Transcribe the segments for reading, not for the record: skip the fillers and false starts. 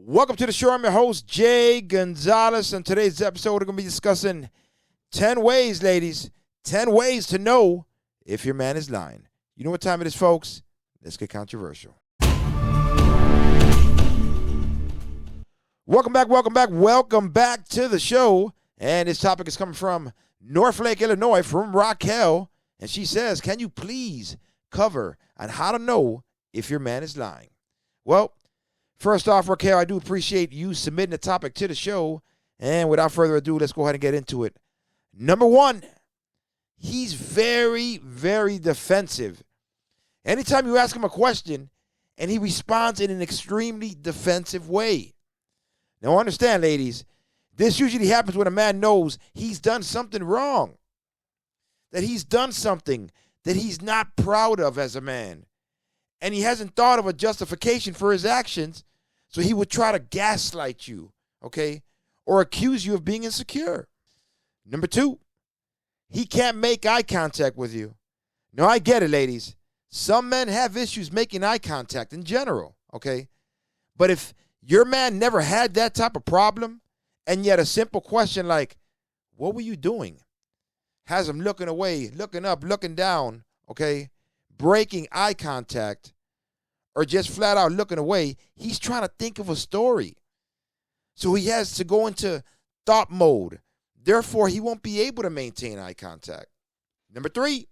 Welcome to the show. I'm your host, Jay Gonzalez. On today's episode, we're going to be discussing 10 ways, ladies, 10 ways to know if your man is lying. You know what time it is, folks? Let's get controversial. Welcome back to the show. And this topic is coming from Northlake, Illinois, from Raquel. And she says, can you please cover on how to know if your man is lying? Well, first off, Raquel, I do appreciate you submitting the topic to the show. And without further ado, let's go ahead and get into it. Number one, he's very, very defensive. Anytime you ask him a question and he responds in an extremely defensive way. Now, understand, ladies, this usually happens when a man knows he's done something wrong, that he's done something that he's not proud of as a man, and he hasn't thought of a justification for his actions, so he would try to gaslight you, okay, or accuse you of being insecure. Number two, he can't make eye contact with you. Now, I get it, ladies. Some men have issues making eye contact in general, okay? But if your man never had that type of problem, and yet a simple question like, what were you doing? Has him looking away, looking up, looking down, okay? Breaking eye contact, or just flat out looking away, he's trying to think of a story. So he has to go into thought mode. Therefore, he won't be able to maintain eye contact. Number three,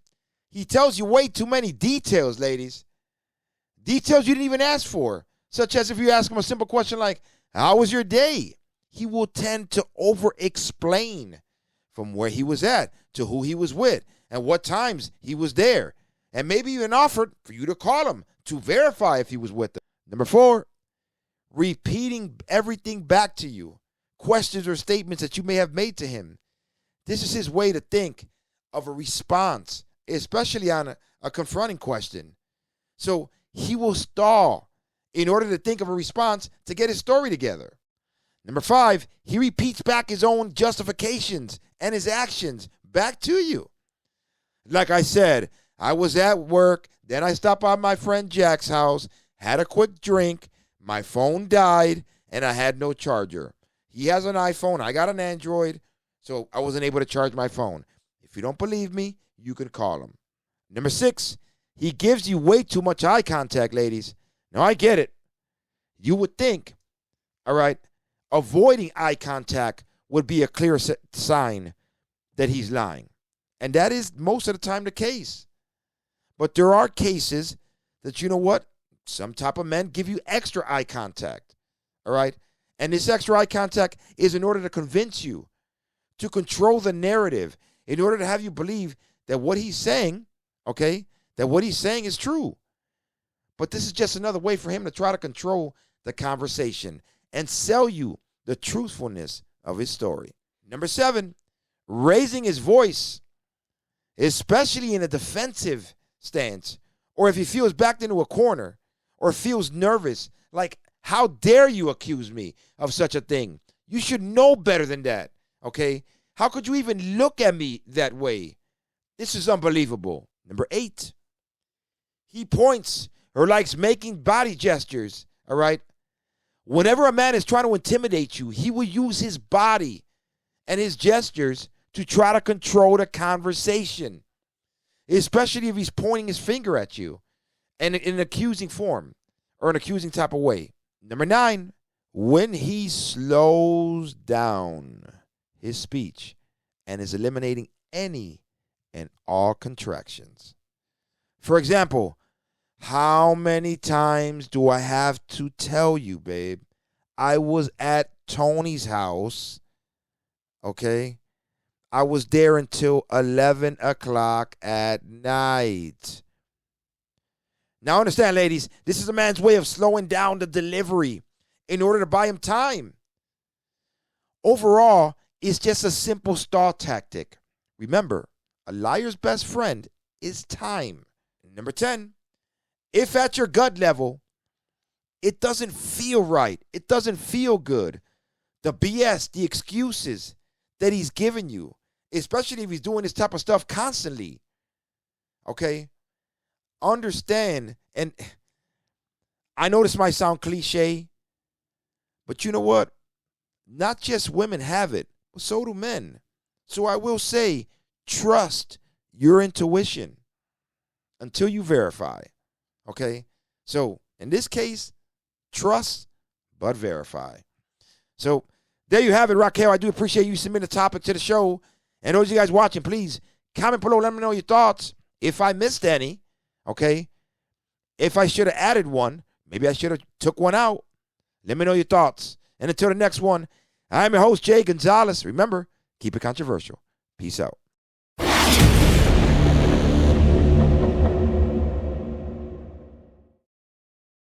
he tells you way too many details, ladies. Details you didn't even ask for, such as if you ask him a simple question like, how was your day? He will tend to over-explain from where he was at to who he was with and what times he was there, and maybe even offered for you to call him to verify if he was with them. Number four, repeating everything back to you, questions or statements that you may have made to him. This is his way to think of a response, especially on a confronting question. So he will stall in order to think of a response to get his story together. Number five, he repeats back his own justifications and his actions back to you. Like I said, I was at work, then I stopped by my friend Jack's house, had a quick drink, my phone died, and I had no charger. He has an iPhone, I got an Android, so I wasn't able to charge my phone. If you don't believe me, you can call him. Number six, he gives you way too much eye contact, ladies. Now, I get it. You would think, all right, avoiding eye contact would be a clear sign that he's lying. And that is most of the time the case. But there are cases that, you know what, some type of men give you extra eye contact, all right? And this extra eye contact is in order to convince you, to control the narrative, in order to have you believe that what he's saying, okay, that what he's saying is true. But this is just another way for him to try to control the conversation and sell you the truthfulness of his story. Number seven, raising his voice, especially in a defensive stance, or if he feels backed into a corner or feels nervous, like, how dare you accuse me of such a thing? You should know better than that, okay? How could you even look at me that way? This is unbelievable. Number eight, he points or likes making body gestures, all right? Whenever a man is trying to intimidate you, he will use his body and his gestures to try to control the conversation, especially if he's pointing his finger at you and in an accusing form or an accusing type of way. Number nine, when he slows down his speech and is eliminating any and all contractions. For example, how many times do I have to tell you, babe, I was at Tony's house, okay? I was there until 11 o'clock at night. Now understand, ladies, this is a man's way of slowing down the delivery in order to buy him time. Overall, it's just a simple stall tactic. Remember, a liar's best friend is time. Number 10, if at your gut level, it doesn't feel right, it doesn't feel good, the BS, the excuses that he's giving you, especially if he's doing this type of stuff constantly, okay? Understand, and I know this might sound cliche, But you know what? Not just women have it, but so do men. So I will say, trust your intuition until you verify. Okay? So in this case, trust but verify. So there you have it, Raquel. I do appreciate you submitting a topic to the show. And those of you guys watching, please comment below. Let me know your thoughts. If I missed any, okay? If I should have added one, maybe I should have took one out. Let me know your thoughts. And until the next one, I'm your host, Jay Gonzalez. Remember, keep it controversial. Peace out.